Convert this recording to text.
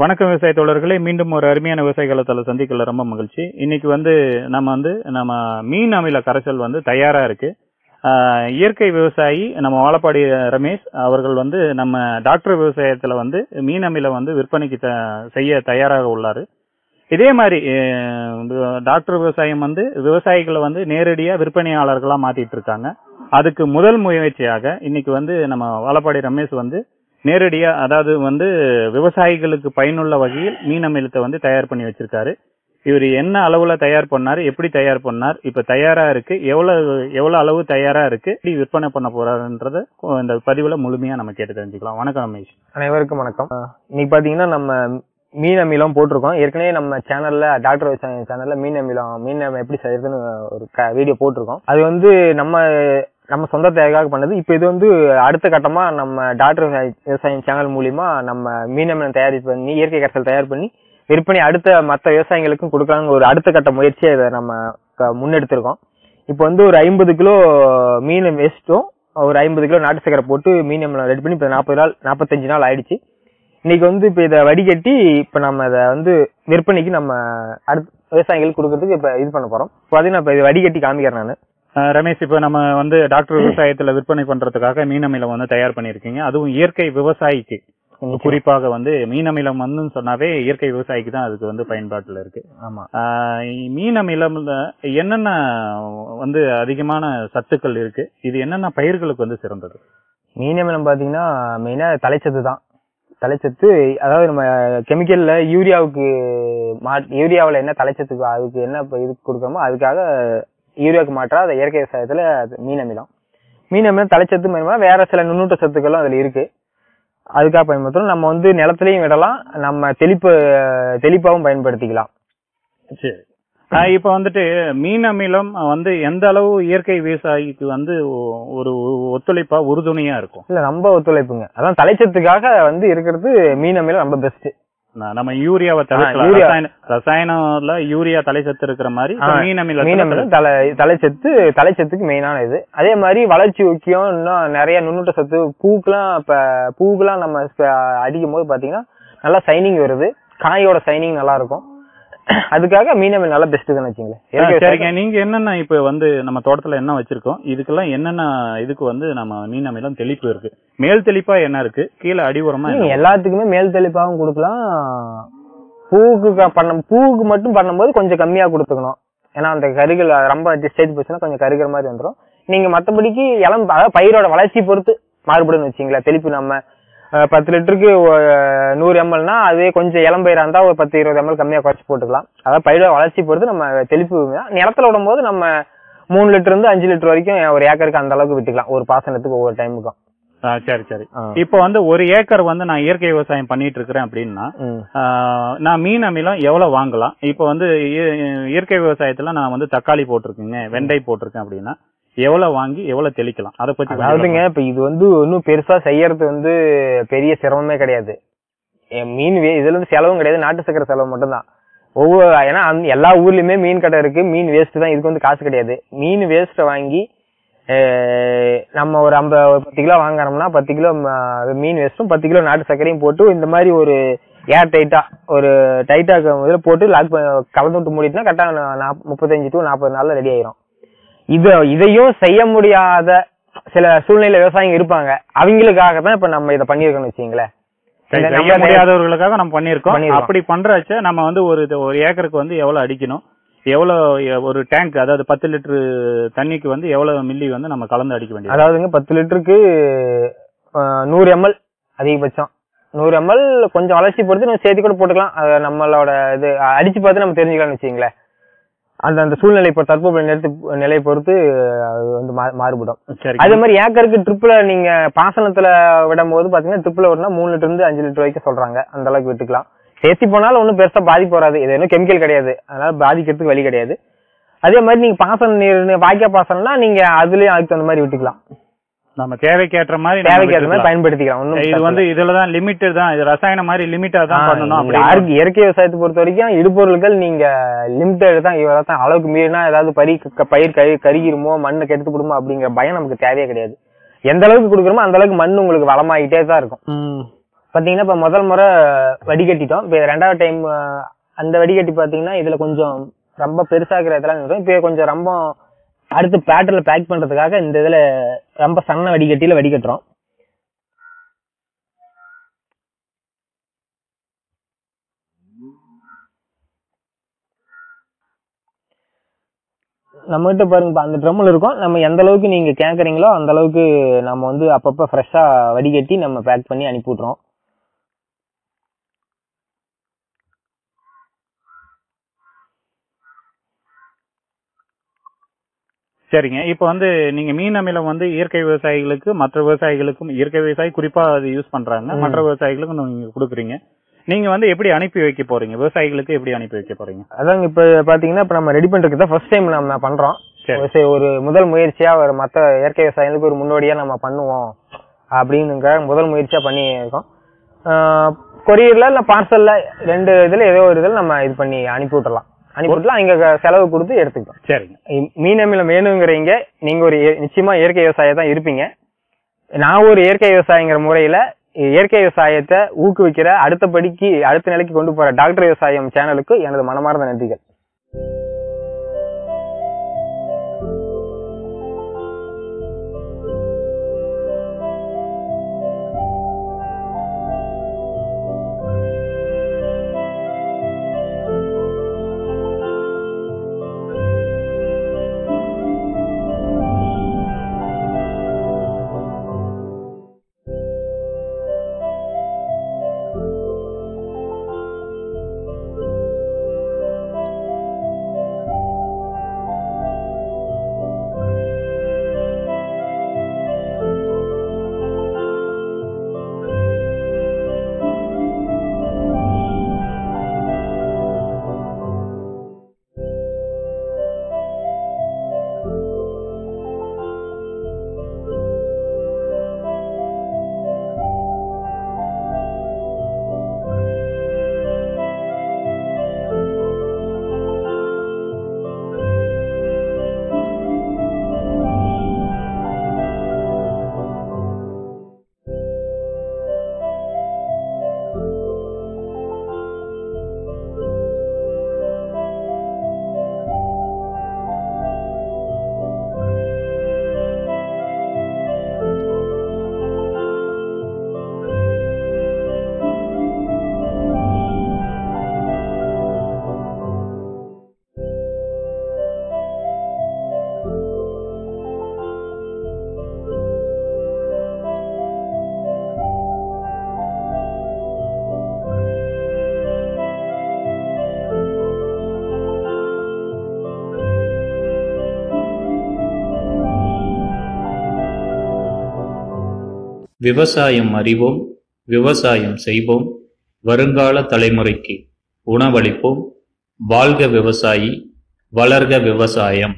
வணக்கம் விவசாய தோழர்களே, மீண்டும் ஒரு அருமையான விவசாயிகளத்தில் சந்திக்கல ரொம்ப மகிழ்ச்சி. இன்னைக்கு நம்ம மீன் அமில கரைசல் தயாரா இருக்கு. இயற்கை விவசாயி நம்ம வாழப்பாடி ரமேஷ் அவர்கள் நம்ம டாக்டர் விவசாயத்துல மீன் அமில விற்பனைக்கு செய்ய தயாராக உள்ளாரு. இதே மாதிரி டாக்டர் விவசாயம் விவசாயிகளை நேரடியா விற்பனையாளர்களா மாத்திட்டு இருக்காங்க. அதுக்கு முதல் முயற்சியாக இன்னைக்கு நம்ம வாழப்பாடி ரமேஷ் நேரடியா அதாவது விவசாயிகளுக்கு பயனுள்ள வகையில் மீன் அமிலத்தை தயார் பண்ணி வச்சிருக்காரு. இவர் என்ன அளவுல தயார் பண்ணாரு, எப்படி தயார் பண்ணார், இப்ப தயாரா இருக்கு, எவ்வளவு அளவு தயாரா இருக்கு, எப்படி விற்பனை பண்ண போறாருன்றத இந்த பதிவுல முழுமையா நம்ம கேட்டு தெரிஞ்சுக்கலாம். வணக்கம் ரமேஷ். அனைவருக்கும் வணக்கம். இன்னைக்கு பாத்தீங்கன்னா நம்ம மீன் அமிலம் போட்டிருக்கோம். ஏற்கனவே நம்ம சேனல்ல டாக்டர் விவசாயம் சேனல்ல மீன் அமிலம் எப்படி செய்யறதுன்னு ஒரு வீடியோ போட்டிருக்கோம். அது நம்ம சொந்த தேவைக்காக பண்ணது. இப்ப இது அடுத்த கட்டமா நம்ம டாக்டர் விவசாயம் சேனல் மூலியமா நம்ம மீன் அமிலம் தயார் பண்ணி இயற்கை கரைசல் தயார் பண்ணி விற்பனை அடுத்த மற்ற விவசாயிகளுக்கும் கொடுக்கலாங்க ஒரு அடுத்த கட்ட முயற்சியை இதை நம்ம முன்னெடுத்திருக்கோம். இப்ப ஒரு 50 கிலோ மீன் வேஸ்ட்டும் ஒரு 50 கிலோ நாட்டு சக்கரை போட்டு மீன் அமிலம் ரெடி பண்ணி இப்ப 45 நாள் ஆயிடுச்சு. இன்னைக்கு இப்ப இதை வடிகட்டி இப்ப நம்ம இதை விற்பனைக்கு நம்ம அடுத்த விவசாயிகளுக்கு கொடுக்கறதுக்கு இப்ப இது பண்ண போறோம். பாத்தீங்கன்னா இப்ப இதை வடிகட்டி காமிக்கிறேன் நானு. ரமேஷ், இப்ப நம்ம டாக்டர் விவசாயத்துல விற்பனை பண்றதுக்காக மீன் அமிலம் தயார் பண்ணிருக்கீங்க. அதுவும் இயற்கை விவசாயிக்கு, குறிப்பாக மீன் அமிலம் சொன்னாவே இயற்கை விவசாயிக்கு தான் அதுக்கு பயன்பாட்டுல இருக்கு. ஆமா. மீன் அமிலம் என்னென்ன அதிகமான சத்துக்கள் இருக்கு, இது என்னென்ன பயிர்களுக்கு சிறந்தது? மீன் அமிலம் பாத்தீங்கன்னா மெயினா தலைச்சத்து தான். தலைச்சத்து, அதாவது நம்ம கெமிக்கல்ல யூரியாவுல என்ன தலைச்சத்துக்கு அதுக்கு என்ன இது கொடுக்கறோமோ அதுக்காக யூரியாவுக்கு மாற்றா அதை இயற்கை விவசாயத்துல மீன் அமிலம் தலைச்சத்து பயன்படுத்தலாம். வேற சில நுண்ணூட்ட சத்துக்களும் அதுல இருக்கு, அதுக்காக பயன்படுத்தலாம். நம்ம நிலத்திலையும் விடலாம், நம்ம தெளிப்பாவும் பயன்படுத்திக்கலாம். சரி, இப்ப மீன் அமிலம் எந்த அளவு இயற்கை விவசாயிக்கு ஒரு ஒத்துழைப்பா உறுதுணையா இருக்கும்? இல்ல, ரொம்ப ஒத்துழைப்புங்க. அதான் தலைச்சத்துக்காக இருக்கிறது மீன் அமிலம் ரொம்ப பெஸ்ட். நம்ம யூரியாவை தவிர்க்கலாம். ரசாயனம்ல யூரியா தலைச்சத்து இருக்கிற மாதிரி மீன் அமிலம் தலைச்சத்துக்கு மெயினான இது. அதே மாதிரி வளர்ச்சி முக்கியம். இன்னும் நிறைய நுண்ணூட்ட சத்து பூக்கெல்லாம் நம்ம அடிக்கும் போது பாத்தீங்கன்னா நல்லா சைனிங் வருது, காயோட சைனிங் நல்லா இருக்கும். அதுக்காக மீன் அமிலம் நல்லா பெஸ்ட் தான் வச்சுங்களேன். சரிங்க, நீங்க என்னென்ன இப்ப நம்ம தோட்டத்துல என்ன வச்சிருக்கோம், இதுக்கெல்லாம் என்னென்ன இதுக்கு நம்ம மீன் அமிலம் தெளிப்பு இருக்கு? மேல் தெளிப்பா என்ன இருக்கு, கீழே அடி உரமா? எல்லாத்துக்குமே மேல் தெளிப்பாகவும் கொடுக்கலாம். பூவுக்கு மட்டும் பண்ணும்போது கொஞ்சம் கம்மியா கொடுத்துக்கணும். ஏன்னா அந்த கருகள் ரொம்ப ஸ்டேஜ் போச்சுன்னா கொஞ்சம் கருகிற மாதிரி வந்துடும். நீங்க மத்தபடிக்கு பயிரோட வளர்ச்சி பொறுத்து மாறுபடுன்னு வச்சுங்களேன். தெளிப்பு நம்ம 10 லிட்டருக்கு 100 ml அதே கொஞ்சம் இளம்பயிரா இருந்தா ஒரு 10-20 ml கம்மியா குறைச்சு போட்டுக்கலாம். அதாவது பயிரோட வளர்ச்சி பொறுத்து நம்ம தெளிப்பு நிலத்துல விடும் போது நம்ம 3 லிட்டர் இருந்து 5 லிட்டர் வரைக்கும் ஒரு ஏக்கருக்கு அந்த அளவுக்கு விட்டுக்கலாம், ஒரு பாசனத்துக்கு ஒவ்வொரு டைமுக்கும். சரி சரி. இப்ப ஒரு ஏக்கர் நான் இயற்கை விவசாயம் பண்ணிட்டு இருக்கிறேன் அப்படின்னா நான் மீன் அமிலம் எவ்வளவு வாங்கலாம்? இப்ப இயற்கை விவசாயத்துல நான் தக்காளி போட்டிருக்கேங்க, வெண்டை போட்டிருக்கேன் அப்படின்னா எவ்வளவு வாங்கி எவ்வளவு தெளிக்கலாம், அதை பத்தி? அதாவதுங்க, இப்ப இது ஒன்னும் பெருசா செய்யறது பெரிய சிரமமே கிடையாது. மீன் இதுல செலவும் கிடையாது, நாட்டு சக்கரை செலவு மட்டும்தான். ஏன்னா எல்லா ஊர்லயுமே மீன் கடை இருக்கு, மீன் வேஸ்ட் தான். இதுக்கு காசு கிடையாது. மீன் வேஸ்ட வாங்கி நம்ம ஒரு 10 கிலோ வாங்குறோம்னா 10 கிலோ மீன் வேஸ்டும் 10 கிலோ நாட்டு சர்க்கரையும் போட்டு இந்த மாதிரி ஒரு ஏர் டைட்டா போட்டு லாக் கலந்து விட்டு மூடிட்டுனா கரெக்டா 35 to 40 நாள்ல ரெடி ஆயிரும். இதையும் செய்ய முடியாத சில சூழ்நிலை விவசாயிங்க இருப்பாங்க, அவங்களுக்காக தான் இப்ப நம்ம இதை பண்ணிருக்கோம்னு வச்சுங்களேன். செய்ய முடியாதவர்களுக்காக நம்ம பண்ணிருக்கோம். அப்படி பண்றச்ச நம்ம ஒரு ஏக்கருக்கு எவ்வளவு அடிக்கணும், எவ்வளவு ஒரு டேங்க், அதாவது 10 லிட்டர் தண்ணிக்கு எவ்வளவு மில்லி நம்ம கலந்து அடிக்க வேண்டியது? அதாவதுங்க 10 லிட்டருக்கு 100 ml அதிகபட்சம். 100 ml கொஞ்சம் வளர்ச்சி பொறுத்து நம்ம சேர்த்து கூட போட்டுக்கலாம். நம்மளோட இது அடிச்சு பார்த்து நம்ம தெரிஞ்சுக்கலாம்னு வச்சுங்களேன். அந்த சூழ்நிலை தற்போதைய நிலையை பொறுத்து அது மாறுபடும். அதே மாதிரி ஏக்கருக்கு ட்ரிப்ல நீங்க பாசனத்துல விடும் போது பாத்தீங்கன்னா ட்ரிப்ல விடனா 3 லிட்டர் இருந்து 5 லிட்டர் வரைக்கும் சொல்றாங்க. அந்த அளவுக்கு விட்டுக்கலாம். சேர்த்தி போனாலும் ஒன்னும் பெருசா பாதிப்பு வராது. இது இன்னும் கெமிக்கல் கிடையாது, அதனால பாதிக்கிறதுக்கு வழி கிடையாது. அதே மாதிரி நீங்க பாசன நீர் வாய்க்கா பாசனம்னா நீங்க அதுலயும் அதுக்கு அந்த மாதிரி விட்டுக்கலாம். நம்ம தேவைக்கேற்ற மாதிரி பயன்படுத்திக்கலாம். இது இதுலதான் லிமிட்டட் தான், இது ரசாயன மாதிரி லிமிட்டா தான் பண்ணணும். இயற்கை விவசாயத்தை பொறுத்த வரைக்கும் இடுபொருட்கள் நீங்க லிமிட்டட் தான். இவ்வளவுதான், அளவுக்கு மீறினா ஏதாவது பயிர் கருகிருமோ மண்ணு கெடுத்து போடுமோ அப்படிங்கிற பயம் நமக்கு தேவையே கிடையாது. எந்த அளவுக்கு கொடுக்குறோமோ அந்த அளவுக்கு மண் உங்களுக்கு வளமாயிட்டே தான் இருக்கும். பாத்தீங்கன்னா இப்ப முதல் முறை வடிகட்டிட்டோம். இப்ப ரெண்டாவது டைம் அந்த வடிகட்டி பாத்தீங்கன்னா இதுல கொஞ்சம் ரொம்ப பெருசாகிற இதெல்லாம் இப்ப கொஞ்சம் ரொம்ப அடுத்து பேட்டர்ல பேக் பண்றதுக்காக இந்த இதுல ரொம்ப சன்ன வடிகட்டியில வடிகட்டுறோம். நம்ம கிட்ட பாருங்க அந்த ட்ரம்ல இருக்கும். நம்ம எந்த அளவுக்கு நீங்க கேக்குறீங்களோ அந்த அளவுக்கு நம்ம வந்து அப்பப்ப ஃப்ரெஷ்ஷா வடிகட்டி நம்ம பேக் பண்ணி அனுப்பி விட்டுறோம். சரிங்க. இப்ப வந்து நீங்க மீன் அமிலம் வந்து இயற்கை விவசாயிகளுக்கு, மற்ற விவசாயிகளுக்கும், இயற்கை விவசாயி குறிப்பா அது யூஸ் பண்றாங்க, மற்ற விவசாயிகளுக்கும் நீங்க கொடுக்குறீங்க. நீங்க வந்து எப்படி அனுப்பி வைக்க போறீங்க? விவசாயிகளுக்கு எப்படி அனுப்பி வைக்க போறீங்க? அதாங்க இப்ப பாத்தீங்கன்னா இப்ப நம்ம ரெடி பண்றதுக்கு தான் ஃபர்ஸ்ட் டைம் நம்ம பண்றோம். ஒரு முதல் முயற்சியா ஒரு மத்த இயற்கை விவசாயிகளுக்கு ஒரு முன்னோடியா நம்ம பண்ணுவோம் அப்படிங்கிற முதல் முயற்சியா பண்ணி இருக்கோம். கொரியர்ல இல்ல பார்சல்ல ரெண்டு இதுல ஏதோ ஒரு இதுல நம்ம இது பண்ணி அனுப்பி விட்டுலாம் இங்க செலவு கொடுத்து எடுத்துக்கலாம். சரிங்க. மீன் அமிலம் வேணுங்கிறீங்க, நீங்க ஒரு நிச்சயமா இயற்கை விவசாயியா தான் இருப்பீங்க. நான் ஒரு இயற்கை விவசாயிங்கிற முறையில இயற்கை விவசாயத்தை ஊக்குவிக்கிற அடுத்த நிலைக்கு கொண்டு போற டாக்டர் விவசாயம் சேனலுக்கு எனது மனமார்ந்த நன்றிகள். விவசாயம் அறிவோம், விவசாயம் செய்வோம், வருங்கால தலைமுறைக்கு உணவளிப்போம். வாழ்க விவசாயி, வளர்க விவசாயம்.